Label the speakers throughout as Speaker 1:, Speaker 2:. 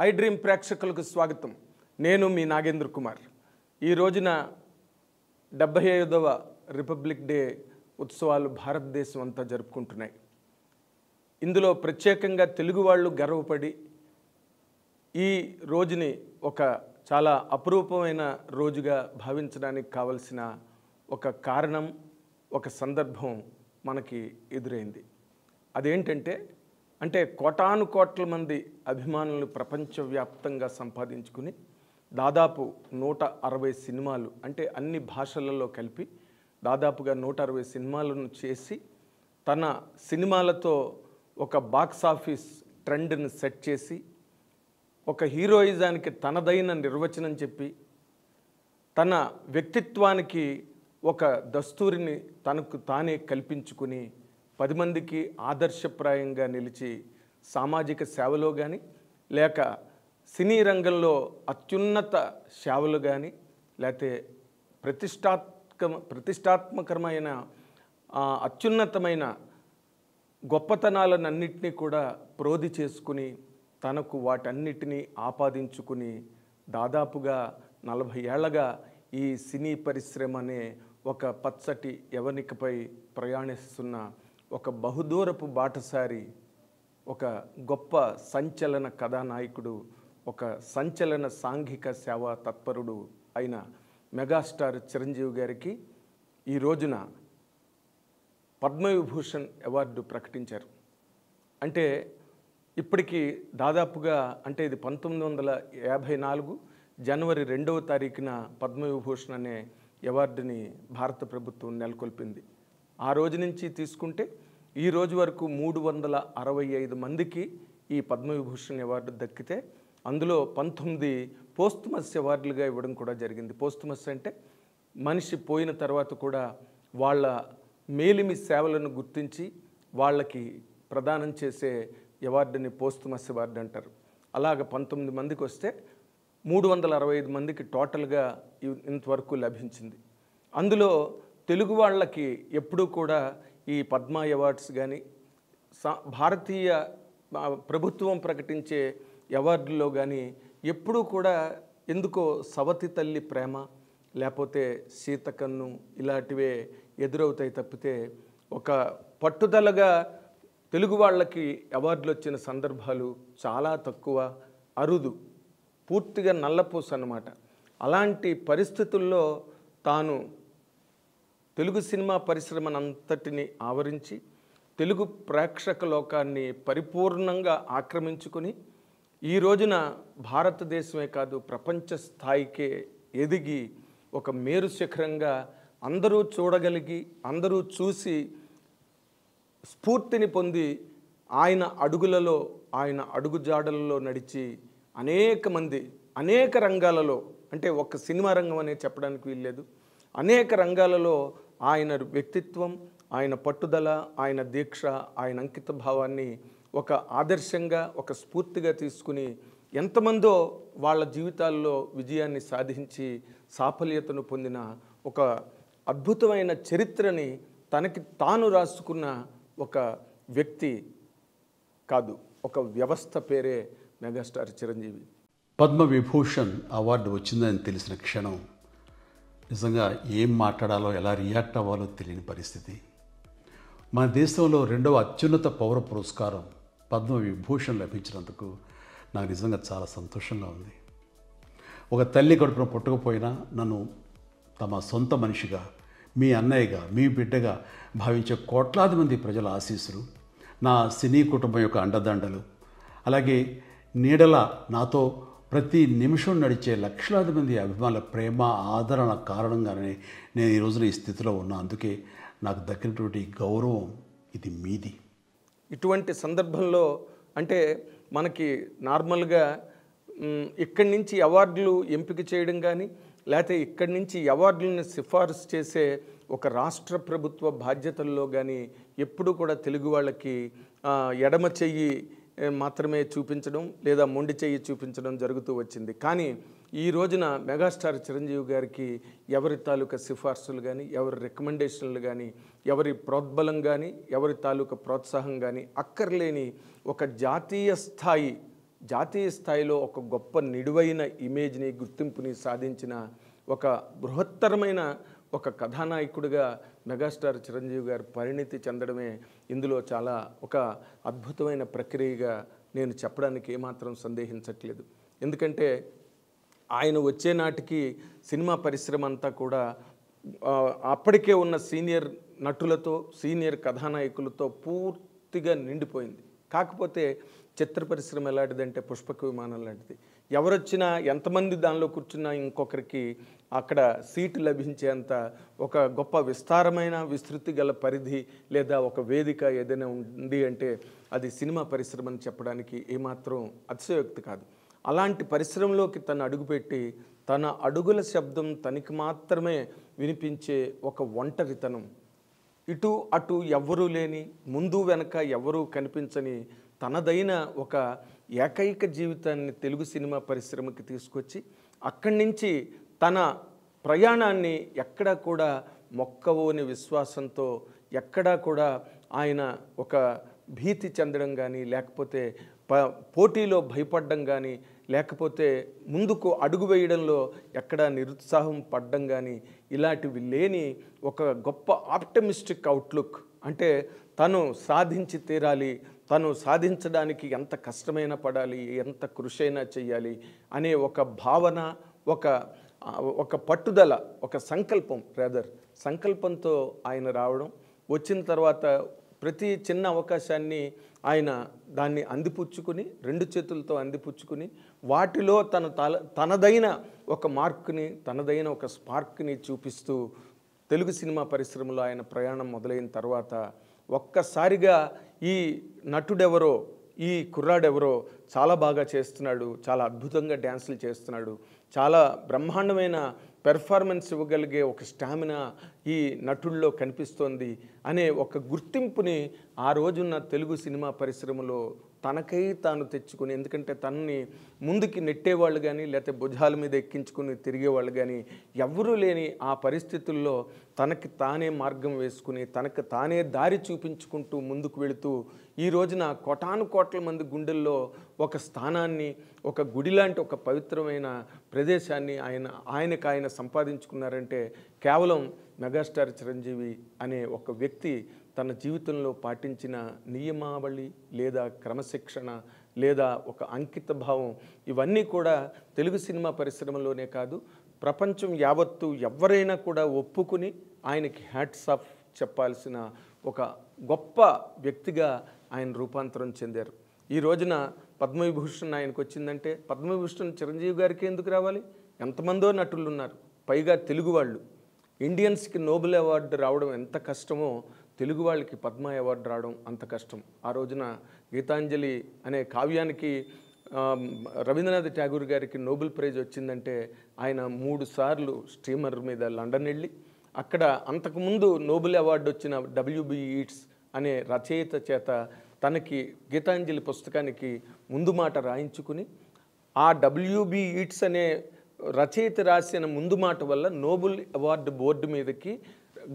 Speaker 1: I dream ప్రేక్షకులకు స్వాగతం. నేను మీ నాగేంద్ర కుమార్. ఈ రోజున 75వ రిపబ్లిక్ డే ఉత్సవాలు భారతదేశం అంతా జరుపుకుంటున్నాయి. ఇందులో ప్రత్యేకంగా తెలుగు వాళ్ళు గర్వపడి ఈ రోజుని ఒక చాలా అపురూపమైన రోజుగా భావించడానికి కావలసిన ఒక కారణం, ఒక సందర్భం మనకి ఎదురైంది. అదేంటంటే కోటాను కోట్ల మంది అభిమానులు ప్రపంచవ్యాప్తంగా సంపాదించుకుని దాదాపు 160 సినిమాలు, అంటే అన్ని భాషలలో కలిపి దాదాపుగా 160 సినిమాలను చేసి తన సినిమాలతో ఒక బాక్స్ ఆఫీస్ ట్రెండ్ని సెట్ చేసి ఒక హీరోయిజానికి తనదైన నిర్వచనం చెప్పి తన వ్యక్తిత్వానికి ఒక దస్తూరిని తనకు తానే కల్పించుకుని 10 మందికి ఆదర్శప్రాయంగా నిలిచి సామాజిక సేవలో కానీ లేక సినీ రంగంలో అత్యున్నత సేవలు కానీ లేకపోతే ప్రతిష్టాత్మకమైన అత్యున్నతమైన గొప్పతనాలన్నింటినీ కూడా ప్రోధి చేసుకుని తనకు వాటన్నిటినీ ఆపాదించుకుని దాదాపుగా 40 ఏళ్లగా ఈ సినీ పరిశ్రమ అనే ఒక పచ్చటి యవనికపై ప్రయాణిస్తున్న ఒక బహుదూరపు బాటసారి, ఒక గొప్ప సంచలన కథానాయకుడు, ఒక సంచలన సాంఘిక సేవా తత్పరుడు అయిన మెగాస్టార్ చిరంజీవి గారికి ఈ రోజున పద్మవిభూషణ్ అవార్డు ప్రకటించారు. అంటే ఇప్పటికీ దాదాపుగా ఇది 1954 జనవరి 2వ తారీఖున పద్మవిభూషణ్ అనే అవార్డుని భారత ప్రభుత్వం నెలకొల్పింది. ఆ రోజు నుంచి తీసుకుంటే ఈ రోజు వరకు 365 మందికి ఈ పద్మవిభూషణ్ అవార్డు దక్కితే అందులో 19 పోస్టుమస్ అవార్డులుగా ఇవ్వడం కూడా జరిగింది. పోస్టుమస్ అంటే మనిషి పోయిన తర్వాత కూడా వాళ్ళ మేలిమి సేవలను గుర్తించి వాళ్ళకి ప్రదానం చేసే అవార్డుని పోస్టుమస్ అవార్డు అంటారు. అలాగ 19 మందికి వస్తే 365 మందికి టోటల్గా ఇంతవరకు లభించింది. అందులో తెలుగు వాళ్ళకి ఎప్పుడూ కూడా ఈ పద్మ అవార్డ్స్ కానీ భారతీయ ప్రభుత్వం ప్రకటించే అవార్డుల్లో కానీ ఎప్పుడూ కూడా ఎందుకో సవతి తల్లి ప్రేమ లేకపోతే సీతకన్ను ఇలాంటివే ఎదురవుతాయి తప్పితే ఒక పట్టుదలగా తెలుగు వాళ్ళకి అవార్డులు వచ్చిన సందర్భాలు చాలా తక్కువ, అరుదు, పూర్తిగా నల్లపూస అన్నమాట. అలాంటి పరిస్థితుల్లో తాను తెలుగు సినిమా పరిశ్రమనంతటిని ఆవరించి తెలుగు ప్రేక్షక లోకాన్ని పరిపూర్ణంగా ఆక్రమించుకుని ఈ రోజున భారతదేశమే కాదు ప్రపంచ స్థాయికే ఎదిగి ఒక మేరు శిఖరంగా అందరూ చూడగలిగి అందరూ చూసి స్ఫూర్తిని పొంది ఆయన అడుగులలో ఆయన అడుగుజాడలలో నడిచి అనేక మంది అనేక రంగాలలో, అంటే ఒక సినిమా రంగం అనే చెప్పడానికి వీల్లేదు, అనేక రంగాలలో ఆయన వ్యక్తిత్వం, ఆయన పట్టుదల, ఆయన దీక్ష, ఆయన అంకిత భావాన్ని ఒక ఆదర్శంగా ఒక స్ఫూర్తిగా తీసుకుని ఎంతమందో వాళ్ళ జీవితాల్లో విజయాన్ని సాధించి సాఫల్యతను పొందిన ఒక అద్భుతమైన చరిత్రని తనకి తాను రాసుకున్న ఒక వ్యక్తి కాదు, ఒక వ్యవస్థ పేరే మెగాస్టార్ చిరంజీవి.
Speaker 2: పద్మవిభూషణ్ అవార్డు వచ్చిందని తెలిసిన క్షణం నిజంగా ఏం మాట్లాడాలో ఎలా రియాక్ట్ అవ్వాలో తెలియని పరిస్థితి. మన దేశంలో 2వ అత్యున్నత పౌర పురస్కారం పద్మవిభూషణ్ లభించినందుకు నాకు నిజంగా చాలా సంతోషంగా ఉంది. ఒక తల్లి కడుపున పుట్టకపోయినా నన్ను తమ సొంత మనిషిగా, మీ అన్నయ్యగా, మీ బిడ్డగా భావించే కోట్లాది మంది ప్రజల ఆశీస్సులు, నా సినీ కుటుంబం యొక్క అండదండలు, అలాగే నీడల నాతో ప్రతి నిమిషం నడిచే లక్షలాది మంది అభిమానుల ప్రేమ ఆదరణ కారణంగానే నేను ఈ రోజున ఈ స్థితిలో ఉన్నా. అందుకే నాకు దక్కినటువంటి గౌరవం ఇది మీది.
Speaker 1: ఇటువంటి సందర్భంలో మనకి నార్మల్గా ఇక్కడి నుంచి అవార్డులు ఎంపిక చేయడం కానీ లేకపోతే ఇక్కడి నుంచి అవార్డులను సిఫారసు చేసే ఒక రాష్ట్ర ప్రభుత్వ బాధ్యతల్లో కానీ ఎప్పుడూ కూడా తెలుగు వాళ్ళకి ఎడమ చెయ్యి మాత్రమే చూపించడం లేదా మొండి చెయ్యి చూపించడం జరుగుతూ వచ్చింది. కానీ ఈ రోజున మెగాస్టార్ చిరంజీవి గారికి ఎవరి తాలూకా సిఫార్సులు కానీ, ఎవరి రికమెండేషన్లు కానీ, ఎవరి ప్రోద్బలం కానీ, ఎవరి తాలూకా ప్రోత్సాహం కానీ అక్కర్లేని ఒక జాతీయ స్థాయి జాతీయ స్థాయిలో ఒక గొప్ప నిడువైన ఇమేజ్ని గుర్తింపుని సాధించిన ఒక బృహత్తరమైన ఒక కథానాయకుడిగా మెగాస్టార్ చిరంజీవి గారు పరిణితి చెందడమే ఇందులో చాలా ఒక అద్భుతమైన ప్రక్రియగా నేను చెప్పడానికి ఏమాత్రం సందేహించట్లేదు. ఎందుకంటే ఆయన వచ్చే నాటికి సినిమా పరిశ్రమ అంతా కూడా అప్పటికే ఉన్న సీనియర్ నటులతో సీనియర్ కథానాయకులతో పూర్తిగా నిండిపోయింది. కాకపోతే చిత్ర పరిశ్రమ ఎలాంటిదంటే పుష్పక విమానం లాంటిది. ఎవరొచ్చినా ఎంతమంది దానిలో కూర్చున్నా ఇంకొకరికి అక్కడ సీటు లభించేంత ఒక గొప్ప విస్తారమైన విస్తృతి గల పరిధి లేదా ఒక వేదిక ఏదైనా ఉంది అంటే అది సినిమా పరిశ్రమ అని చెప్పడానికి ఏమాత్రం అతిశయోక్తి కాదు. అలాంటి పరిశ్రమలోకి తను అడుగుపెట్టి తన అడుగుల శబ్దం తనకి మాత్రమే వినిపించే ఒక ఒంటరితనం, ఇటు అటు ఎవ్వరూ లేని, ముందు వెనక ఎవరూ కనిపించని తనదైన ఒక ఏకైక జీవితాన్ని తెలుగు సినిమా పరిశ్రమకి తీసుకొచ్చి అక్కడి నుంచి తన ప్రయాణాన్ని ఎక్కడా కూడా మొక్కవోని విశ్వాసంతో, ఎక్కడా కూడా ఆయన ఒక భీతి చెందడం కానీ, లేకపోతే పోటీలో భయపడడం కానీ, లేకపోతే ముందుకు అడుగు వేయడంలో ఎక్కడా నిరుత్సాహం పడడం కానీ ఇలాంటివి లేని ఒక గొప్ప ఆప్టమిస్టిక్ అవుట్లుక్. అంటే తను సాధించి తీరాలి, తను సాధించడానికి ఎంత కష్టమైనా పడాలి, ఎంత కృషి అయినా చెయ్యాలి అనే ఒక భావన, ఒక పట్టుదల, ఒక సంకల్పం, సంకల్పంతో ఆయన రావడం. వచ్చిన తర్వాత ప్రతి చిన్న అవకాశాన్ని ఆయన దాన్ని అందిపుచ్చుకుని, రెండు చేతులతో అందిపుచ్చుకుని వాటిలో తనదైన ఒక మార్క్ని, తనదైన ఒక స్పార్క్ని చూపిస్తూ తెలుగు సినిమా పరిశ్రమలో ఆయన ప్రయాణం మొదలైన తర్వాత ఒక్కసారిగా ఈ నటుడెవరో, ఈ కుర్రాడెవరో చాలా బాగా చేస్తున్నాడు, చాలా అద్భుతంగా డ్యాన్సులు చేస్తున్నాడు, చాలా బ్రహ్మాండమైన పెర్ఫార్మెన్స్ ఇవ్వగలిగే ఒక స్టామినా ఈ నటుల్లో కనిపిస్తోంది అనే ఒక గుర్తింపుని ఆ రోజున్న తెలుగు సినిమా పరిశ్రమలో తనకై తాను తెచ్చుకుని, ఎందుకంటే తనని ముందుకి నెట్టేవాళ్ళు కానీ లేకపోతే భుజాల మీద ఎక్కించుకుని తిరిగేవాళ్ళు కానీ ఎవ్వరూ లేని ఆ పరిస్థితుల్లో తనకి తానే మార్గం వేసుకుని, తనకు తానే దారి చూపించుకుంటూ ముందుకు వెళుతూ ఈ రోజున కోటాను కోట్ల మంది గుండెల్లో ఒక స్థానాన్ని, ఒక గుడి లాంటి ఒక పవిత్రమైన ప్రదేశాన్ని ఆయన సంపాదించుకున్నారంటే కేవలం మెగాస్టార్ చిరంజీవి అనే ఒక వ్యక్తి తన జీవితంలో పాటించిన నియమావళి లేదా క్రమశిక్షణ లేదా ఒక అంకిత భావం ఇవన్నీ కూడా తెలుగు సినిమా పరిశ్రమలోనే కాదు ప్రపంచం యావత్తు ఎవరైనా కూడా ఒప్పుకుని ఆయనకి హ్యాట్స్ ఆఫ్ చెప్పాల్సిన ఒక గొప్ప వ్యక్తిగా ఆయన రూపాంతరం చెందారు. ఈ రోజున పద్మవిభూషణ్ ఆయనకు వచ్చిందంటే పద్మవిభూషణ్ చిరంజీవి గారికి ఎందుకు రావాలి? ఎంతమందో నటులు ఉన్నారు, పైగా తెలుగు వాళ్ళు. ఇండియన్స్కి నోబెల్ అవార్డు రావడం ఎంత కష్టమో తెలుగు వాళ్ళకి పద్మ అవార్డు రావడం అంత కష్టం. ఆ రోజున గీతాంజలి అనే కావ్యానికి రవీంద్రనాథ్ ఠాగూర్ గారికి నోబెల్ ప్రైజ్ వచ్చిందంటే ఆయన 3 సార్లు స్టీమర్ మీద లండన్ వెళ్ళి అక్కడ అంతకుముందు నోబెల్ అవార్డు వచ్చిన W.B. ఈట్స్ అనే రచయిత చేత తనకి గీతాంజలి పుస్తకానికి ముందు మాట రాయించుకుని ఆ W.B. ఈట్స్ అనే రచయిత రాసిన ముందు మాట వల్ల నోబెల్ అవార్డు బోర్డు మీదకి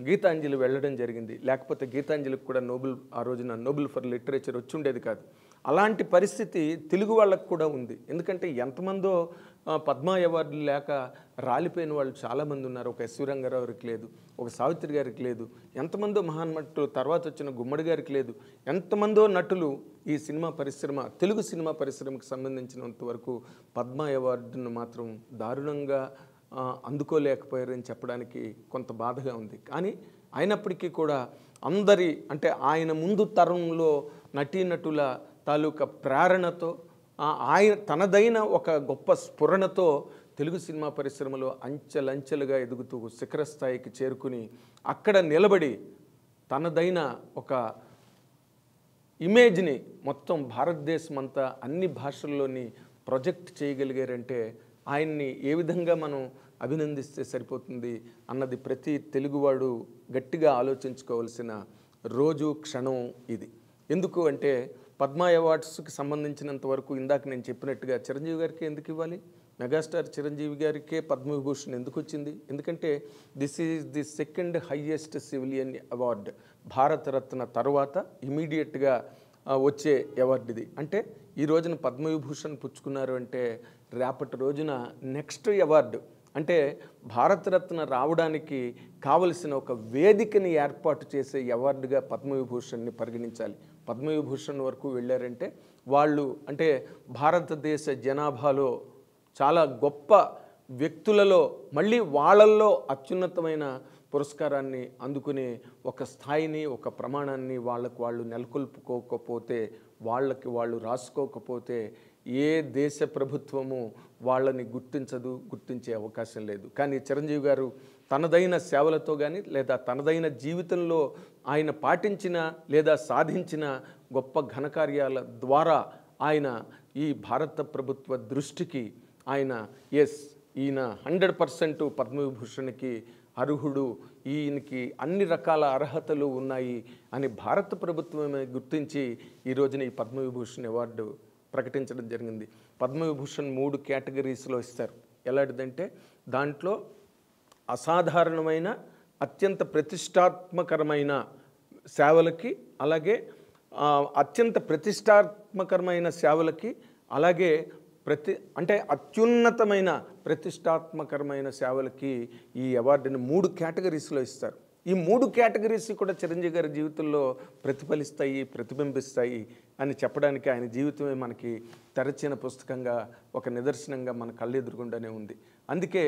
Speaker 1: గీతాంజలి వెళ్ళడం జరిగింది. లేకపోతే గీతాంజలికి కూడా ఆ రోజున నోబెల్ ఫర్ లిటరేచర్ వచ్చి ఉండేది కాదు. అలాంటి పరిస్థితి తెలుగు వాళ్ళకు కూడా ఉంది. ఎందుకంటే ఎంతమందో పద్మ అవార్డులు లేక రాలిపోయిన వాళ్ళు చాలామంది ఉన్నారు. ఒక ఎస్వి రంగారావు గారికి లేదు, ఒక సావిత్రి గారికి లేదు, ఎంతమందో మహానటులు తర్వాత వచ్చిన గుమ్మడి గారికి లేదు, ఎంతమందో నటులు ఈ తెలుగు సినిమా పరిశ్రమకు సంబంధించినంత వరకు పద్మ అవార్డును మాత్రం దారుణంగా అందుకోలేకపోయారని చెప్పడానికి కొంత బాధగా ఉంది. కానీ అయినప్పటికీ కూడా అంటే ఆయన ముందు తరంలో నటీనటుల తాలూకా ప్రేరణతో ఆయన తనదైన ఒక గొప్ప స్ఫురణతో తెలుగు సినిమా పరిశ్రమలో అంచెలంచెలుగా ఎదుగుతూ శిఖర స్థాయికి చేరుకుని అక్కడ నిలబడి తనదైన ఒక ఇమేజ్ని మొత్తం భారతదేశం అంతా అన్ని భాషల్లోని ప్రొజెక్ట్ చేయగలిగారంటే ఆయన్ని ఏ విధంగా మనం అభినందిస్తే సరిపోతుంది అన్నది ప్రతి తెలుగువాడు గట్టిగా ఆలోచించుకోవాల్సిన రోజు క్షణం ఇది. ఎందుకు అంటే పద్మ అవార్డ్స్కి సంబంధించినంత వరకు ఇందాక నేను చెప్పినట్టుగా చిరంజీవి గారికి ఎందుకు ఇవ్వాలి? మెగాస్టార్ చిరంజీవి గారికే పద్మవిభూషణ్ ఎందుకు వచ్చింది? ఎందుకంటే this is the second highest civilian award. Bharat Ratna తర్వాత ఇమీడియట్గా వచ్చే అవార్డు ఇది. అంటే ఈ రోజున పద్మవిభూషణ్ పుచ్చుకున్నారు అంటే రేపటి రోజున నెక్స్ట్ అవార్డు అంటే భారతరత్న రావడానికి కావలసిన ఒక వేదికని ఏర్పాటు చేసే అవార్డుగా పద్మవిభూషణ్ని పరిగణించాలి. పద్మవిభూషణ్ వరకు వెళ్ళారంటే వాళ్ళు అంటే భారతదేశ జనాభాలో చాలా గొప్ప వ్యక్తులలో మళ్ళీ వాళ్ళల్లో అత్యున్నతమైన పురస్కారాన్ని అందుకునే ఒక స్థాయిని, ఒక ప్రమాణాన్ని వాళ్ళకు వాళ్ళు నెలకొల్పుకోకపోతే, వాళ్ళకి వాళ్ళు రాసుకోకపోతే ఏ దేశ ప్రభుత్వము వాళ్ళని గుర్తించదు, గుర్తించే అవకాశం లేదు. కానీ చిరంజీవి గారు తనదైన సేవలతో కానీ లేదా తనదైన జీవితంలో ఆయన పాటించిన లేదా సాధించిన గొప్ప ఘనకార్యాల ద్వారా ఆయన ఈ భారత ప్రభుత్వ దృష్టికి ఆయన ఈయన 100% పద్మవిభూషణ్కి అర్హుడు, ఈయనకి అన్ని రకాల అర్హతలు ఉన్నాయి అని భారత ప్రభుత్వమే గుర్తించి ఈ రోజున ఈ పద్మవిభూషణ్ అవార్డు ప్రకటించడం జరిగింది. పద్మవిభూషణ్ 3 కేటగిరీస్లో ఇస్తారు. ఎలాంటిదంటే దాంట్లో అసాధారణమైన అత్యంత ప్రతిష్టాత్మకరమైన సేవలకి, అలాగే అత్యంత ప్రతిష్టాత్మకరమైన సేవలకి, అలాగే అంటే అత్యున్నతమైన ప్రతిష్టాత్మకరమైన సేవలకి ఈ అవార్డుని 3 కేటగిరీస్లో ఇస్తారు. ఈ 3 కేటగిరీస్ కూడా చిరంజీవి గారి జీవితంలో ప్రతిఫలిస్తాయి, ప్రతిబింబిస్తాయి అని చెప్పడానికి ఆయన జీవితమే మనకి తెరచిన పుస్తకంగా, ఒక నిదర్శనంగా మన కళ్ళెదురుగుండానే ఉంది. అందుకే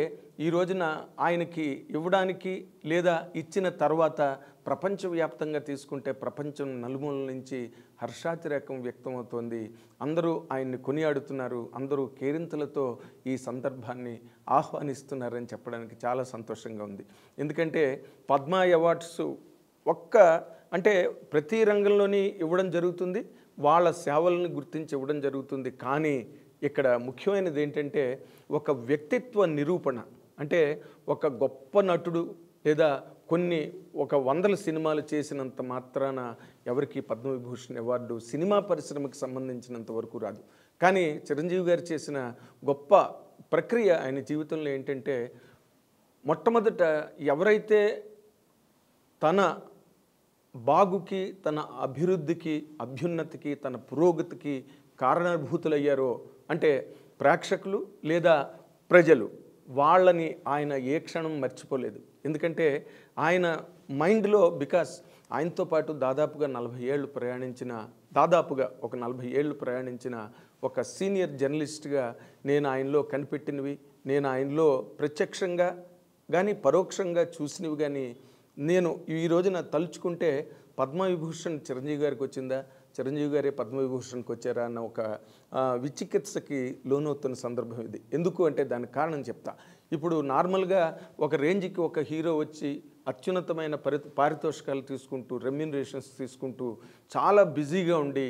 Speaker 1: ఈ రోజున ఆయనకి ఇవ్వడానికి లేదా ఇచ్చిన తర్వాత ప్రపంచవ్యాప్తంగా తీసుకుంటే ప్రపంచం నలుమూలల నుంచి హర్షాతిరేకం వ్యక్తమవుతోంది. అందరూ ఆయన్ని కొనియాడుతున్నారు, అందరూ కేరింతలతో ఈ సందర్భాన్ని ఆహ్వానిస్తున్నారని చెప్పడానికి చాలా సంతోషంగా ఉంది. ఎందుకంటే పద్మ అవార్డ్స్ అంటే ప్రతి రంగంలోని ఇవ్వడం జరుగుతుంది, వాళ్ళ సేవలను గుర్తించి ఇవ్వడం జరుగుతుంది. కానీ ఇక్కడ ముఖ్యమైనది ఏంటంటే ఒక వ్యక్తిత్వ నిరూపణ. అంటే ఒక గొప్ప నటుడు లేదా ఒక 100 సినిమాలు చేసినంత మాత్రాన ఎవరికి పద్మవిభూషణ్ అవార్డు సినిమా పరిశ్రమకు సంబంధించినంత వరకు రాదు. కానీ చిరంజీవి గారు చేసిన గొప్ప ప్రక్రియ ఆయన జీవితంలో ఏంటంటే మొట్టమొదట ఎవరైతే తన బాగుకి, తన అభివృద్ధికి, అభ్యున్నతికి, తన పురోగతికి కారణభూతులయ్యారో అంటే ప్రేక్షకులు లేదా ప్రజలు, వాళ్ళని ఆయన ఏ క్షణం మర్చిపోలేదు. ఎందుకంటే ఆయన మైండ్లో ఆయనతో పాటు దాదాపుగా 40 ఏళ్ళు ప్రయాణించిన ఒక సీనియర్ జర్నలిస్ట్గా నేను ఆయనలో కనిపెట్టినవి, నేను ఆయనలో ప్రత్యక్షంగా కానీ పరోక్షంగా చూసినవి కానీ నేను ఈ రోజున తలుచుకుంటే పద్మవిభూషణ్ చిరంజీవి గారికి వచ్చిందా, చిరంజీవి గారే పద్మవిభూషణ్కి వచ్చారా అన్న ఒక విచికిత్సకి లోనవుతున్న సందర్భం ఇది. ఎందుకు అంటే దానికి కారణం చెప్తా. ఇప్పుడు నార్మల్గా ఒక రేంజ్కి ఒక హీరో వచ్చి అత్యున్నతమైన పారితోషికాలు తీసుకుంటూ, రెమ్యూనరేషన్స్ తీసుకుంటూ చాలా బిజీగా ఉండి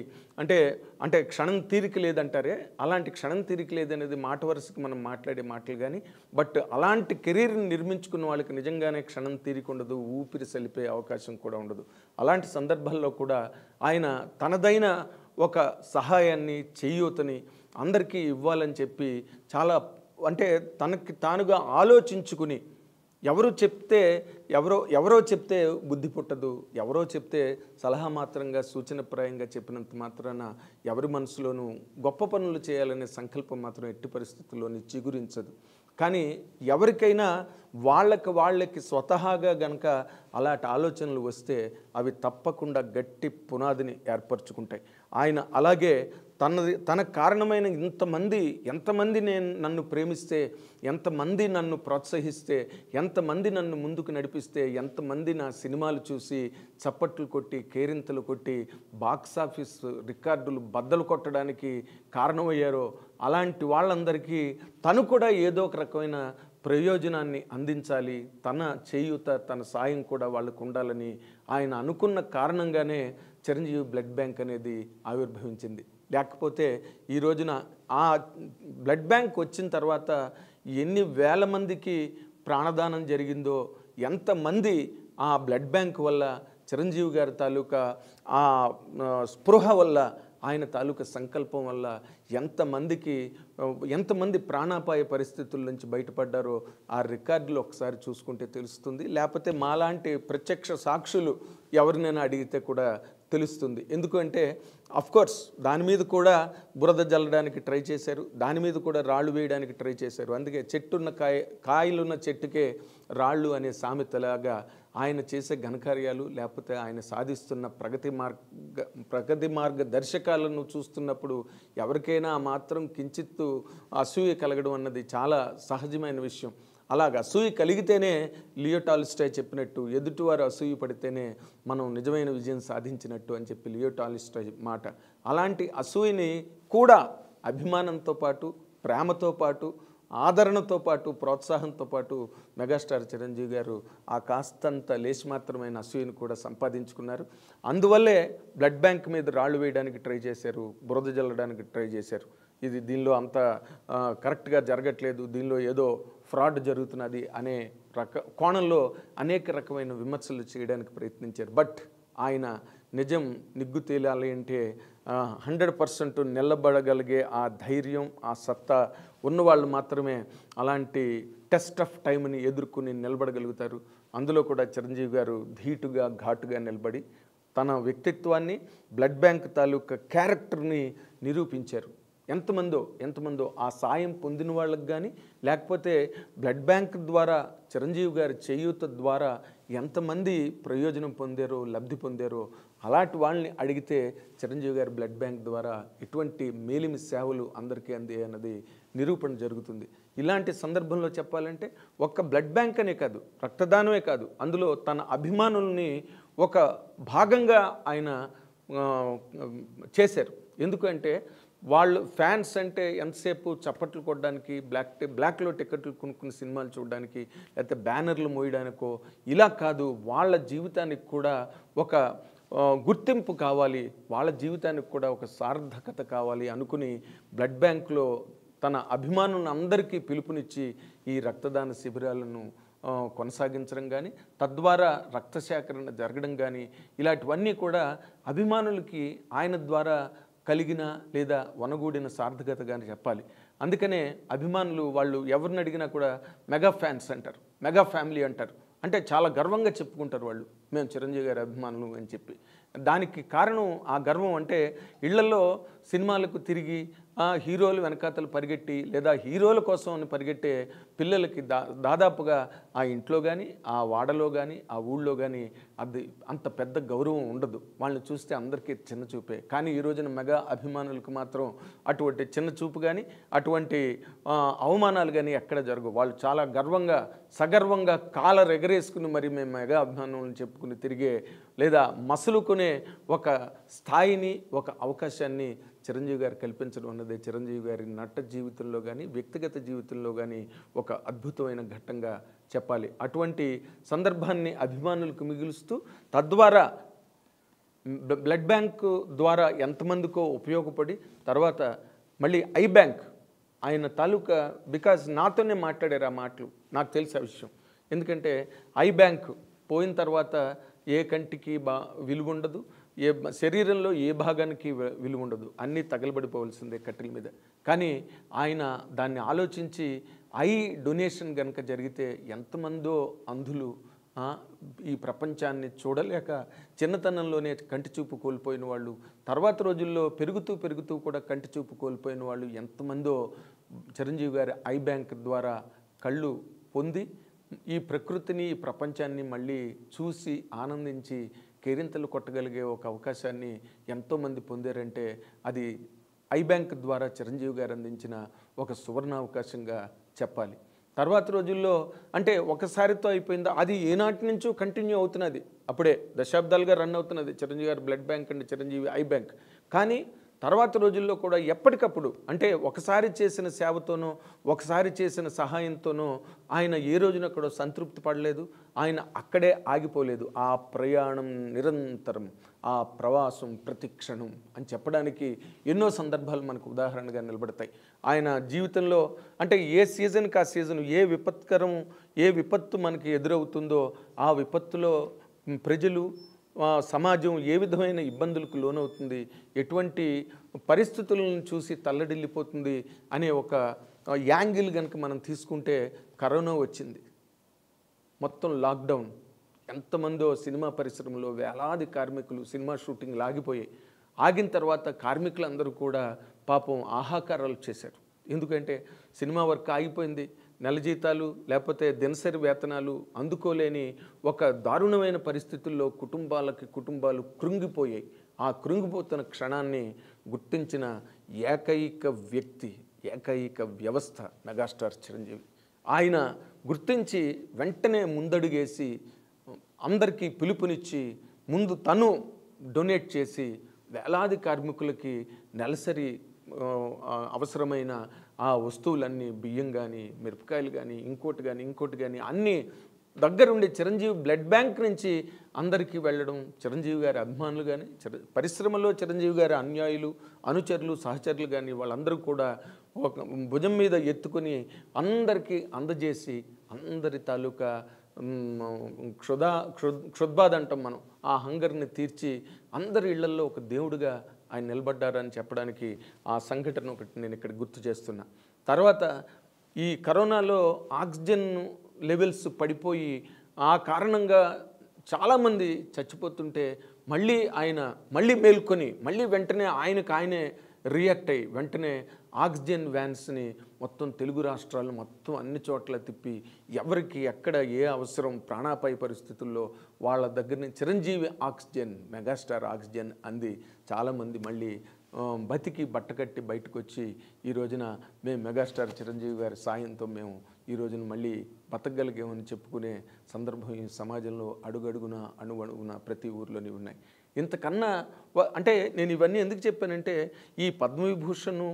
Speaker 1: అంటే క్షణం తీరిక లేదంటారే, అలాంటి క్షణం తీరిక లేదనేది మాట వరుసకి మనం మాట్లాడే మాటలు కానీ, బట్ అలాంటి కెరీర్ని నిర్మించుకున్న వాళ్ళకి నిజంగానే క్షణం తీరిక ఉండదు, ఊపిరి సలిపే అవకాశం కూడా ఉండదు. అలాంటి సందర్భాల్లో కూడా ఆయన తనదైన ఒక సహాయాన్ని, చేయూతని అందరికీ ఇవ్వాలని చెప్పి చాలా తనకి తానుగా ఆలోచించుకుని ఎవరో చెప్తే బుద్ధి పుట్టదు, ఎవరో చెప్తే సలహా మాత్రంగా సూచనప్రాయంగా చెప్పినంత మాత్రాన ఎవరి మనసులోనూ గొప్ప పనులు చేయాలనే సంకల్పం మాత్రం ఎట్టి పరిస్థితుల్లోని చిగురించదు. కానీ ఎవరికైనా వాళ్ళకి స్వతహాగా గనక అలాంటి ఆలోచనలు వస్తే అవి తప్పకుండా గట్టి పునాదిని ఏర్పరచుకుంటాయి. ఆయన అలాగే తన కారణమైన ఎంతమంది నన్ను ప్రేమిస్తే, ఎంతమంది నన్ను ప్రోత్సహిస్తే, ఎంతమంది నన్ను ముందుకు నడిపిస్తే, ఎంతమంది నా సినిమాలు చూసి చప్పట్లు కొట్టి, కేరింతలు కొట్టి, బాక్సాఫీస్ రికార్డులు బద్దలు కొట్టడానికి కారణమయ్యారో అలాంటి వాళ్ళందరికీ తను కూడా ఏదో ఒక రకమైన ప్రయోజనాన్ని అందించాలి, తన చేయూత, తన సాయం కూడా వాళ్ళకు ఉండాలని ఆయన అనుకున్న కారణంగానే చిరంజీవి బ్లడ్ బ్యాంక్ అనేది ఆవిర్భవించింది. లేకపోతే ఈ రోజున ఆ బ్లడ్ బ్యాంక్ వచ్చిన తర్వాత ఎన్ని వేల మందికి ప్రాణదానం జరిగిందో, ఎంతమంది ఆ బ్లడ్ బ్యాంక్ వల్ల, చిరంజీవి గారి తాలూకా ఆ స్పృహ వల్ల, ఆయన తాలూకా సంకల్పం వల్ల ఎంతమంది ప్రాణాపాయ పరిస్థితుల నుంచి బయటపడ్డారో ఆ రికార్డులు ఒకసారి చూసుకుంటే తెలుస్తుంది. లేకపోతే మాలాంటి ప్రత్యక్ష సాక్షులు ఎవరినైనా అడిగితే కూడా తెలుస్తుంది. ఎందుకంటే కోర్స్ దాని మీద కూడా బురద జల్లడానికి ట్రై చేశారు, దాని మీద కూడా రాళ్ళు వేయడానికి ట్రై చేశారు. అందుకే చెట్టున్న కాయలున్న చెట్టుకే రాళ్ళు అనే సామెతలాగా ఆయన చేసే ఘనకార్యాలు లేకపోతే ఆయన సాధిస్తున్న ప్రగతి మార్గ దర్శకాలను చూస్తున్నప్పుడు ఎవరికైనా మాత్రం కించిత్తు అసూయ కలగడం అన్నది చాలా సహజమైన విషయం. అలాగ అసూయ కలిగితేనే లియో టాల్స్టాయ్ చెప్పినట్టు ఎదుటివారు అసూయ పడితేనే మనం నిజమైన విజయం సాధించినట్టు అని చెప్పి లియో టాల్స్టాయ్ మాట. అలాంటి అసూయని కూడా అభిమానంతో పాటు, ప్రేమతో పాటు, ఆదరణతో పాటు, ప్రోత్సాహంతో పాటు మెగాస్టార్ చిరంజీవి గారు ఆ కాస్తంత లేచి మాత్రమైన అసూయను కూడా సంపాదించుకున్నారు. అందువల్లే బ్లడ్ బ్యాంక్ మీద రాళ్ళు వేయడానికి ట్రై చేశారు, బురద జల్లడానికి ట్రై చేశారు. దీనిలో అంత కరెక్ట్గా జరగట్లేదు, దీనిలో ఏదో ఫ్రాడ్ జరుగుతున్నది అనే కోణంలో అనేక రకమైన విమర్శలు చేయడానికి ప్రయత్నించారు. బట్ ఆయన నిజం నిగ్గు తేలాలి అంటే 100% నిలబడగలిగే ఆ ధైర్యం, ఆ సత్తా ఉన్నవాళ్ళు మాత్రమే అలాంటి టెస్ట్ ఆఫ్ టైంని ఎదుర్కొని నిలబడగలుగుతారు. అందులో కూడా చిరంజీవి గారు ధీటుగా, ఘాటుగా నిలబడి తన వ్యక్తిత్వాన్ని, బ్లడ్ బ్యాంక్ తాలూకా క్యారెక్టర్ని నిరూపించారు. ఎంతమందో ఆ సాయం పొందిన వాళ్ళకి కానీ, లేకపోతే బ్లడ్ బ్యాంక్ ద్వారా చిరంజీవి గారి చేయూత ద్వారా ఎంతమంది ప్రయోజనం పొందారో, లబ్ధి పొందారో అలాంటి వాళ్ళని అడిగితే చిరంజీవి గారి బ్లడ్ బ్యాంక్ ద్వారా ఎటువంటి మేలిమి సేవలు అందరికీ అందే అన్నది నిరూపణ జరుగుతుంది. ఇలాంటి సందర్భంలో చెప్పాలంటే ఒక్క బ్లడ్ బ్యాంక్ అనే కాదు, రక్తదానమే కాదు, అందులో తన అభిమానుల్ని ఒక భాగంగా ఆయన చేశారు. ఎందుకంటే వాళ్ళు ఫ్యాన్స్ అంటే ఎంతసేపు చప్పట్లు కొట్టడానికి, బ్లాక్లో టికెట్లు కొనుక్కుని సినిమాలు చూడడానికి, లేకపోతే బ్యానర్లు మోయడానికో ఇలా కాదు, వాళ్ళ జీవితానికి కూడా ఒక గుర్తింపు కావాలి, వాళ్ళ జీవితానికి కూడా ఒక సార్థకత కావాలి అనుకుని బ్లడ్ బ్యాంక్లో తన అభిమానులను అందరికీ పిలుపునిచ్చి ఈ రక్తదాన శిబిరాలను కొనసాగించడం కానీ, తద్వారా రక్త సేకరణ జరగడం కానీ ఇలాంటివన్నీ కూడా అభిమానులకి ఆయన ద్వారా కలిగిన లేదా వనగూడిన సార్థకతగానే చెప్పాలి. అందుకనే అభిమానులు వాళ్ళు ఎవరిని అడిగినా కూడా మెగా ఫ్యాన్స్ అంటారు, మెగా ఫ్యామిలీ అంటారు. అంటే చాలా గర్వంగా చెప్పుకుంటారు వాళ్ళు, మేము చిరంజీవి గారి అభిమానులు అని చెప్పి. దానికి కారణం ఆ గర్వం అంటే ఇళ్లలో సినిమాలకు తిరిగి హీరోలు వెనకాతలు పరిగెట్టి లేదా హీరోల కోసం అని పరిగెట్టే పిల్లలకి దాదాపుగా ఆ ఇంట్లో కానీ, ఆ వాడలో కానీ, ఆ ఊళ్ళో కానీ అది అంత పెద్ద గౌరవం ఉండదు. వాళ్ళని చూస్తే అందరికీ చిన్న చూపే. కానీ ఈ రోజున మెగా అభిమానులకు మాత్రం అటువంటి చిన్న చూపు కానీ, అటువంటి అవమానాలు కానీ ఎక్కడ జరగవు. వాళ్ళు చాలా గర్వంగా, సగర్వంగా కాలర్ ఎగరేసుకుని మరి మేము మెగా అభిమానులను చెప్పుకుని తిరిగే లేదా మసులుకునే ఒక స్థాయిని, ఒక అవకాశాన్ని చిరంజీవి గారు కల్పించడం అన్నది చిరంజీవి గారి నట జీవితంలో కానీ, వ్యక్తిగత జీవితంలో కానీ ఒక అద్భుతమైన ఘట్టంగా చెప్పాలి. అటువంటి సందర్భాన్ని అభిమానులకు మిగులుస్తూ తద్వారా బ్లడ్ బ్యాంక్ ద్వారా ఎంతమందికో ఉపయోగపడి తర్వాత మళ్ళీ ఐ బ్యాంక్ ఆయన తాలూకా బికాజ్ నాతోనే మాట్లాడారు ఆ మాటలు, నాకు తెలిసే విషయం. ఎందుకంటే ఐ బ్యాంక్ పోయిన తర్వాత ఏ కంటికి విలువ ఉండదు, ఏ శరీరంలో ఏ భాగానికి విలువ ఉండదు, అన్నీ తగలబడిపోవలసిందే కట్టెల మీద. కానీ ఆయన దాన్ని ఆలోచించి ఐ డొనేషన్ కనుక జరిగితే ఎంతమందో అంధులు ఈ ప్రపంచాన్ని చూడలేక చిన్నతనంలోనే కంటి చూపు కోల్పోయిన వాళ్ళు, తర్వాత రోజుల్లో పెరుగుతూ కూడా కంటి చూపు కోల్పోయిన వాళ్ళు ఎంతమందో చిరంజీవి గారి ఐ బ్యాంక్ ద్వారా కళ్ళు పొంది ఈ ప్రకృతిని, ఈ ప్రపంచాన్ని మళ్ళీ చూసి ఆనందించి కేరింతలు కొట్టగలిగే ఒక అవకాశాన్ని ఎంతోమంది పొందారంటే అది ఐ బ్యాంక్ ద్వారా చిరంజీవి గారు అందించిన ఒక సువర్ణ అవకాశంగా చెప్పాలి. తర్వాత రోజుల్లో అంటే ఒకసారితో అయిపోయిందా, అది ఏనాటి నుంచో కంటిన్యూ అవుతున్నది, అప్పుడే దశాబ్దాలుగా రన్ అవుతున్నది చిరంజీవి గారు blood bank and Chiranjeevi I bank. కానీ తర్వాత రోజుల్లో కూడా ఎప్పటికప్పుడు అంటే ఒకసారి చేసిన సేవతోనో, ఒకసారి చేసిన సహాయంతోనో ఆయన ఏ రోజున కూడా సంతృప్తి పడలేదు, ఆయన అక్కడే ఆగిపోలేదు. ఆ ప్రయాణం నిరంతరం, ఆ ప్రవాసం ప్రతిక్షణం అని చెప్పడానికి ఎన్నో సందర్భాలు మనకు ఉదాహరణగా నిలబడతాయి. ఆయన జీవితంలో అంటే ఏ సీజన్కి ఆ సీజన్, ఏ విపత్తు మనకి ఎదురవుతుందో ఆ విపత్తులో ప్రజలు, సమాజం ఏ విధమైన ఇబ్బందులకు లోనవుతుంది, ఎటువంటి పరిస్థితులను చూసి తల్లడిల్లిపోతుంది అనే ఒక యాంగిల్ కనుక మనం తీసుకుంటే కరోనా వచ్చింది, మొత్తం లాక్డౌన్, ఎంతమందో సినిమా పరిశ్రమలో వేలాది కార్మికులు సినిమా షూటింగ్లు ఆగిపోయాయి. ఆగిన తర్వాత కార్మికులందరూ కూడా పాపం ఆహాకారాలు చేశారు. ఎందుకంటే సినిమా వర్క్ ఆగిపోయింది, నెల జీతాలు లేకపోతే దినసరి వేతనాలు అందుకోలేని ఒక దారుణమైన పరిస్థితుల్లో కుటుంబాలు కృంగిపోయాయి. ఆ కృంగిపోతున్న క్షణాన్ని గుర్తించిన ఏకైక వ్యక్తి, ఏకైక వ్యవస్థ మెగాస్టార్ చిరంజీవి. ఆయన గుర్తించి వెంటనే ముందడుగేసి అందరికీ పిలుపునిచ్చి ముందు తను డొనేట్ చేసి వేలాది కార్మికులకి నెలసరి అవసరమైన ఆ వస్తువులన్నీ, బియ్యం కానీ, మిరపకాయలు కానీ, ఇంకోటి కానీ అన్నీ దగ్గరుండి చిరంజీవి బ్లడ్ బ్యాంక్ నుంచి అందరికీ వెళ్ళడం, చిరంజీవి గారి అభిమానులు కానీ, పరిశ్రమలో చిరంజీవి గారి అనుయాయులు, అనుచరులు, సహచరులు కానీ వాళ్ళందరూ కూడా ఒక భుజం మీద ఎత్తుకొని అందరికీ అందజేసి అందరి తాలూకా క్షుద్బాధ అంటాం మనం, ఆ హంగర్ని తీర్చి అందరి ఇళ్లల్లో ఒక దేవుడిగా ఆయన నిలబడ్డారని చెప్పడానికి ఆ సంఘటన ఒకటి నేను ఇక్కడ గుర్తు చేస్తున్నా. తర్వాత ఈ కరోనాలో ఆక్సిజన్ లెవెల్స్ పడిపోయి ఆ కారణంగా చాలామంది చచ్చిపోతుంటే మళ్ళీ మేల్కొని వెంటనే ఆయనే రియాక్ట్ అయ్యి వెంటనే ఆక్సిజన్ వ్యాన్స్ని మొత్తం తెలుగు రాష్ట్రాలు మొత్తం అన్ని చోట్ల తిప్పి ఎవరికి ఎక్కడ ఏ అవసరం ప్రాణాపాయ పరిస్థితుల్లో వాళ్ళ దగ్గరని చిరంజీవి ఆక్సిజన్, మెగాస్టార్ ఆక్సిజన్ అంది చాలామంది మళ్ళీ బతికి బట్టకట్టి బయటకు వచ్చి ఈ రోజున మేము మెగాస్టార్ చిరంజీవి గారి సాయంతో మేము ఈ రోజున మళ్ళీ బతకగలిగామని చెప్పుకునే సందర్భం ఈ సమాజంలో అడుగడుగున అణువణుగున ప్రతి ఊర్లోని ఉన్నాయి. ఇంతకన్నా అంటే నేను ఇవన్నీ ఎందుకు చెప్పానంటే ఈ పద్మవిభూషణ్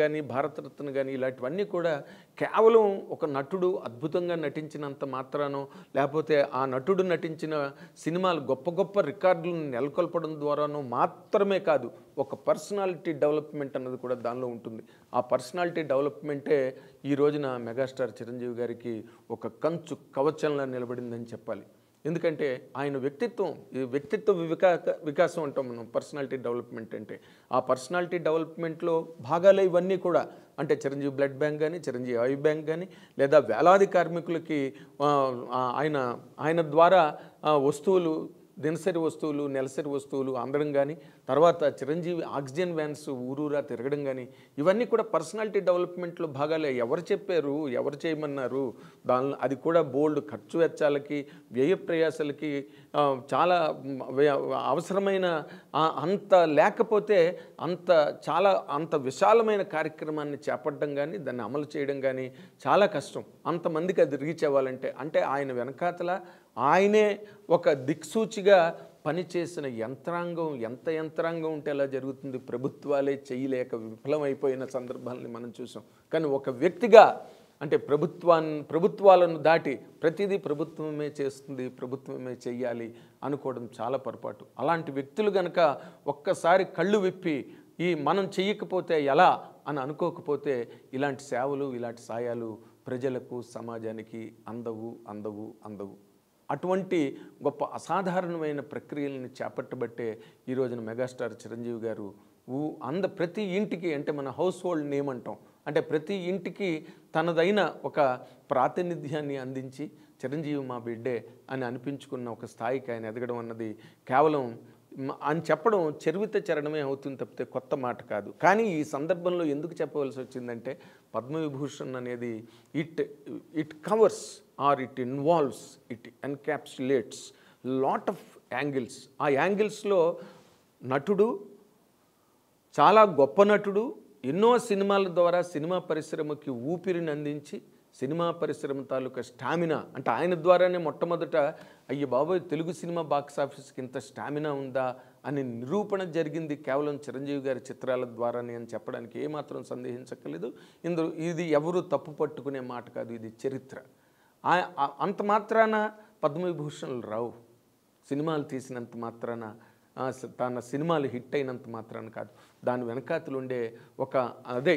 Speaker 1: కానీ, భారతరత్న కానీ ఇలాంటివన్నీ కూడా కేవలం ఒక నటుడు అద్భుతంగా నటించినంత మాత్రానో లేకపోతే ఆ నటుడు నటించిన సినిమాలు గొప్ప రికార్డులను నెలకొల్పడం ద్వారానో మాత్రమే కాదు, ఒక పర్సనాలిటీ డెవలప్మెంట్ అన్నది కూడా దానిలో ఉంటుంది. ఆ పర్సనాలిటీ డెవలప్మెంటే ఈ రోజున మెగాస్టార్ చిరంజీవి గారికి ఒక కంచు కవచంలా నిలబడిందని చెప్పాలి. ఎందుకంటే ఆయన వ్యక్తిత్వ వికాసం అంటాం మనం పర్సనాలిటీ డెవలప్మెంట్ అంటే. ఆ పర్సనాలిటీ డెవలప్మెంట్లో భాగాలే ఇవన్నీ కూడా. అంటే చిరంజీవి బ్లడ్ బ్యాంక్ కానీ, చిరంజీవి ఐ బ్యాంక్ కానీ, లేదా వేలాది కార్మికులకి ఆయన ద్వారా వస్తువులు, దినసరి వస్తువులు, నెలసరి వస్తువులు అందడం కానీ, తర్వాత చిరంజీవి ఆక్సిజన్ వ్యాన్స్ ఊరూరా తిరగడం కానీ, ఇవన్నీ కూడా పర్సనాలిటీ డెవలప్మెంట్లో భాగాలే. ఎవరు చెప్పారు, ఎవరు చేయమన్నారు, అది కూడా బోల్డ్ ఖర్చు వెచ్చాలకి, వ్యయ ప్రయాసాలకి చాలా అవసరమైన అంత లేకపోతే అంత విశాలమైన కార్యక్రమాన్ని చేపట్టడం కానీ, దాన్ని అమలు చేయడం కానీ చాలా కష్టం. అంతమందికి అది రీచ్ అవ్వాలంటే అంటే ఆయన వెనకాతల ఆయనే ఒక దిక్సూచిగా పనిచేసిన ఎంత యంత్రాంగం ఉంటే ఎలా జరుగుతుంది. ప్రభుత్వాలే చేయలేక విఫలమైపోయిన సందర్భాలని మనం చూసాం. కానీ ఒక వ్యక్తిగా అంటే ప్రభుత్వాలను దాటి ప్రతిదీ ప్రభుత్వమే చేస్తుంది, ప్రభుత్వమే చెయ్యాలి అనుకోవడం చాలా పొరపాటు. అలాంటి వ్యక్తులు కనుక ఒక్కసారి కళ్ళు విప్పి మనం చెయ్యకపోతే ఎలా అని అనుకోకపోతే ఇలాంటి సేవలు, ఇలాంటి సాయాలు ప్రజలకు, సమాజానికి అందవు. అటువంటి గొప్ప అసాధారణమైన ప్రక్రియలను చేపట్టబట్టే ఈ రోజున మెగాస్టార్ చిరంజీవి గారు ప్రతి ఇంటికి అంటే మన హౌస్ హోల్డ్ నేమ్ అంటాం, అంటే ప్రతి ఇంటికి తనదైన ఒక ప్రాతినిధ్యాన్ని అందించి చిరంజీవి మా బిడ్డే అని అనిపించుకున్న ఒక స్థాయికి ఆయన ఎదగడం అన్నది కేవలం అని చెప్పడం చరణమే అవుతుంది తప్పితే కొత్త మాట కాదు. కానీ ఈ సందర్భంలో ఎందుకు చెప్పవలసి వచ్చిందంటే పద్మవిభూషణ్ అనేది it covers or it involves, it encapsulates lot of angles. ఆ యాంగిల్స్లో నటుడు, చాలా గొప్ప నటుడు, ఎన్నో సినిమాల ద్వారా సినిమా పరిశ్రమకి ఊపిరిని అందించి సినిమా పరిశ్రమ తాలూకా స్టామినా అంటే ఆయన ద్వారానే మొట్టమొదట అయ్య బాబోయ్ తెలుగు సినిమా బాక్స్ ఆఫీస్కి ఇంత స్టామినా ఉందా అని నిరూపణ జరిగింది కేవలం చిరంజీవి గారి చిత్రాల ద్వారానే అని చెప్పడానికి ఏమాత్రం సందేహించక్కర్లేదు. ఇది ఎవరు తప్పు పట్టుకునే మాట కాదు, ఇది చరిత్ర. అంత మాత్రాన పద్మవిభూషణులు రావు. సినిమాలు తీసినంత మాత్రాన, తన సినిమాలు హిట్ అయినంత మాత్రాన కాదు, దాని వెనకాతలు ఉండే ఒక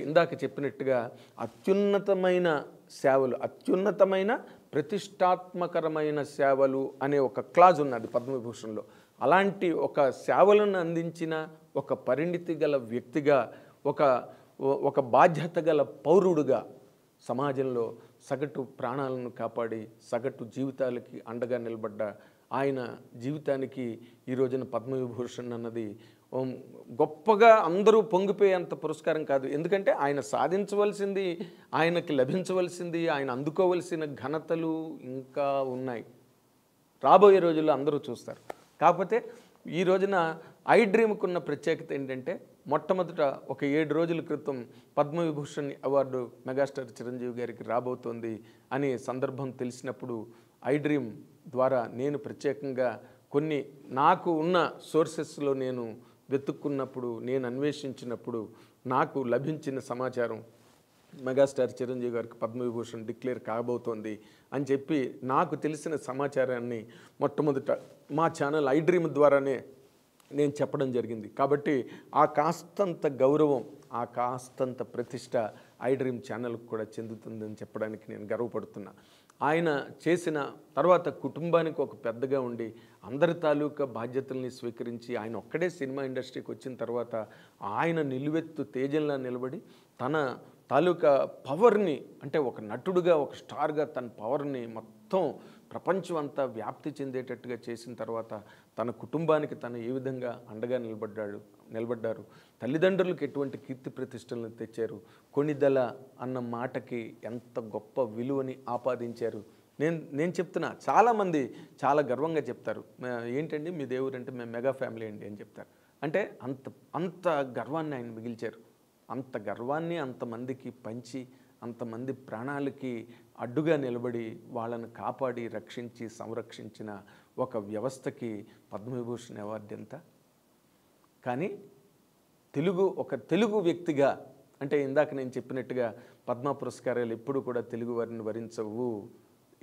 Speaker 1: ఇందాక చెప్పినట్టుగా అత్యున్నతమైన సేవలు, అత్యున్నతమైన ప్రతిష్టాత్మకరమైన సేవలు అనే ఒక క్లాజ్ ఉన్నది పద్మవిభూషణ్లో. అలాంటి ఒక సేవలను అందించిన ఒక పరిణితి గల వ్యక్తిగా, ఒక బాధ్యత గల పౌరుడుగా సమాజంలో సగటు ప్రాణాలను కాపాడి సగటు జీవితాలకి అండగా నిలబడ్డ ఆయన జీవితానికి ఈ రోజున పద్మవిభూషణ్ అన్నది గొప్పగా అందరూ పొంగిపోయేంత పురస్కారం కాదు. ఎందుకంటే ఆయన సాధించవలసింది, ఆయనకి లభించవలసింది, ఆయన అందుకోవలసిన ఘనతలు ఇంకా ఉన్నాయి. రాబోయే రోజుల్లో అందరూ చూస్తారు. కాకపోతే ఈ రోజున ఐ డ్రీమ్కి ఉన్న ప్రత్యేకత ఏంటంటే మొట్టమొదట ఒక 7 రోజుల క్రితం పద్మవిభూషణ్ అవార్డు మెగాస్టార్ చిరంజీవి గారికి రాబోతోంది అనే సందర్భం తెలిసినప్పుడు ఐ డ్రీమ్ ద్వారా నేను ప్రత్యేకంగా కొన్ని నాకు ఉన్న సోర్సెస్లో నేను వెతుక్కున్నప్పుడు, నేను అన్వేషించినప్పుడు నాకు లభించిన సమాచారం మెగాస్టార్ చిరంజీవి గారికి పద్మవిభూషణ్ డిక్లేర్ కాబోతోంది అని చెప్పి నాకు తెలిసిన సమాచారాన్ని మొట్టమొదట మా ఛానల్ ఐ డ్రీమ్ ద్వారానే నేను చెప్పడం జరిగింది. కాబట్టి ఆ కాస్తంత గౌరవం, ఆ కాస్తంత ప్రతిష్ట ఐ డ్రీమ్ ఛానల్కి కూడా చెందుతుందని చెప్పడానికి నేను గర్వపడుతున్నా. ఆయన చేసిన తర్వాత కుటుంబానికి ఒక పెద్దగా ఉండి అందరి తాలూకా బాధ్యతల్ని స్వీకరించి ఆయన ఒక్కడే సినిమా ఇండస్ట్రీకి వచ్చిన తర్వాత ఆయన నిలువెత్తు తేజంలా నిలబడి తన తాలూకా పవర్ని, అంటే ఒక నటుడుగా ఒక స్టార్గా తన పవర్ని మొత్తం ప్రపంచం అంతా వ్యాప్తి చెందేటట్టుగా చేసిన తర్వాత తన కుటుంబానికి తను ఏ విధంగా అండగా నిలబడ్డారు. తల్లిదండ్రులకు ఎటువంటి కీర్తి ప్రతిష్టలను తెచ్చారు. కొణిదెల అన్న మాటకి ఎంత గొప్ప విలువని ఆపాదించారు. నేను చెప్తున్నా, చాలామంది చాలా గర్వంగా చెప్తారు, ఏంటండి మీ దేవుడు అంటే మేము మెగా ఫ్యామిలీ అండి అని చెప్తారు. అంటే అంత గర్వాన్ని ఆయన మిగిల్చారు. అంత గర్వాన్ని అంతమందికి పంచి అంతమంది ప్రాణాలకి అడ్డుగా నిలబడి వాళ్ళను కాపాడి రక్షించి సంరక్షించిన ఒక వ్యవస్థకి పద్మవిభూషణ్ అవార్డు ఎంత. కానీ ఒక తెలుగు వ్యక్తిగా, అంటే ఇందాక నేను చెప్పినట్టుగా పద్మ పురస్కారాలు ఎప్పుడు కూడా తెలుగు వారిని వరించవు.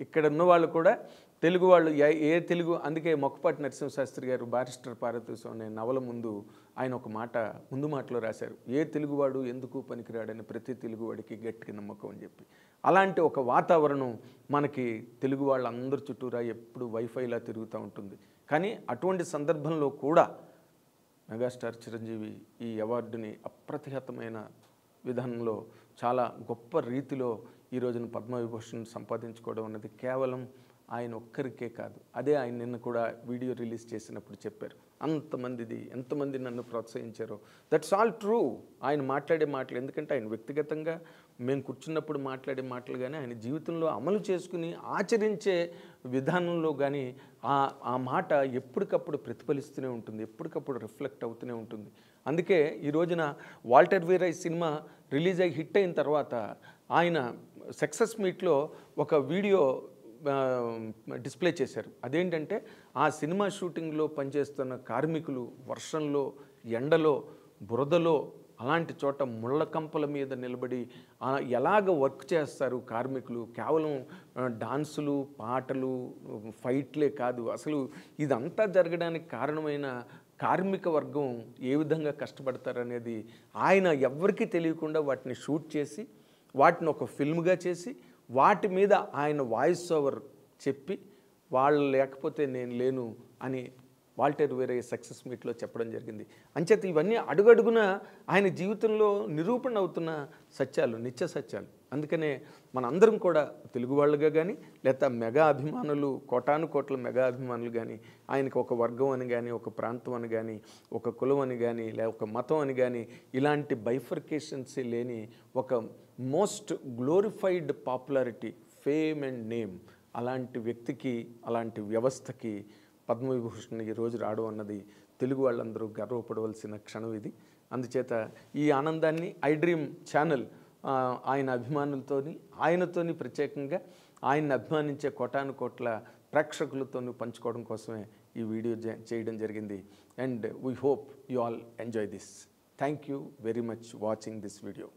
Speaker 1: ఇక్కడ ఉన్న వాళ్ళు కూడా తెలుగు వాళ్ళు ఏ తెలుగు, అందుకే మొక్కపాటి నరసింహశాస్త్రి గారు బారిస్టర్ పార్వతీశం అనే నవల ముందు ఆయన ఒక ముందు మాటలో రాశారు, ఏ తెలుగువాడు ఎందుకు పనికిరాడని ప్రతి తెలుగువాడికి గట్టిగా నమ్మకం అని చెప్పి. అలాంటి ఒక వాతావరణం మనకి తెలుగు వాళ్ళందరి చుట్టూరా ఎప్పుడు వైఫైలా తిరుగుతూ ఉంటుంది. కానీ అటువంటి సందర్భంలో కూడా మెగాస్టార్ చిరంజీవి ఈ అవార్డుని అప్రతిహతమైన విధానంలో చాలా గొప్ప రీతిలో ఈ రోజున పద్మవిభూషణ్ సంపాదించుకోవడం అన్నది కేవలం ఆయన ఒక్కరికే కాదు. అదే ఆయన నిన్న కూడా వీడియో రిలీజ్ చేసినప్పుడు చెప్పారు, ఎంతమంది నన్ను ప్రోత్సహించారో. That's all true. ఆయన మాట్లాడే మాటలు, ఎందుకంటే ఆయన వ్యక్తిగతంగా మేము కూర్చున్నప్పుడు మాట్లాడే మాటలు కానీ ఆయన జీవితంలో అమలు చేసుకుని ఆచరించే విధానంలో కానీ ఆ మాట ఎప్పటికప్పుడు ప్రతిఫలిస్తూనే ఉంటుంది, ఎప్పటికప్పుడు రిఫ్లెక్ట్ అవుతూనే ఉంటుంది. అందుకే ఈ రోజున వాల్టర్ వీరై సినిమా రిలీజ్ అయ్యి హిట్ అయిన తర్వాత ఆయన సక్సెస్ మీట్లో ఒక వీడియో డిస్ప్లే చేశారు. అదేంటంటే ఆ సినిమా షూటింగ్లో పనిచేస్తున్న కార్మికులు వర్షంలో, ఎండలో, బురదలో, అలాంటి చోట ముళ్ళ కంపల మీద నిలబడి ఎలాగ వర్క్ చేస్తారు కార్మికులు. కేవలం డాన్సులు, పాటలు, ఫైట్లే కాదు, అసలు ఇదంతా జరగడానికి కారణమైన కార్మిక వర్గం ఏ విధంగా కష్టపడతారనేది ఆయన ఎవ్వరికీ తెలియకుండా వాటిని షూట్ చేసి వాటిని ఒక ఫిల్మ్గా చేసి వాటి మీద ఆయన వాయిస్ ఓవర్ చెప్పి వాళ్ళు లేకపోతే నేను లేను అని వాల్టర్ వీరై సక్సెస్ మీట్లో చెప్పడం జరిగింది. అంచేత ఇవన్నీ అడుగడుగున ఆయన జీవితంలో నిరూపణ అవుతున్న సత్యాలు, నిత్య సత్యాలు. అందుకనే మనందరం కూడా తెలుగు వాళ్ళుగా కానీ లేకపోతే మెగా అభిమానులు, కోటాను కోట్ల మెగా అభిమానులు కానీ ఆయనకు ఒక వర్గం అని కానీ, ఒక ప్రాంతం అని కానీ, ఒక కులం అని కానీ, లేక ఒక మతం అని కానీ ఇలాంటి బైఫర్కేషన్స్ లేని ఒక most glorified popularity, fame and name అలాంటి వ్యక్తికి, అలాంటి వ్యవస్థకి పద్మవిభూషణ్ ఈరోజు రావడం అన్నది తెలుగు వాళ్ళందరూ గర్వపడవలసిన క్షణం ఇది. అందుచేత ఈ ఆనందాన్ని ఐ డ్రీమ్ ఛానల్ ఆయన అభిమానులతోని, ఆయనతోని ప్రత్యేకంగా ఆయన్ని అభిమానించే కోటాను కోట్ల ప్రేక్షకులతో పంచుకోవడం కోసమే ఈ వీడియో చేయడం జరిగింది. And we hope you all enjoy this. Thank you very much watching this video.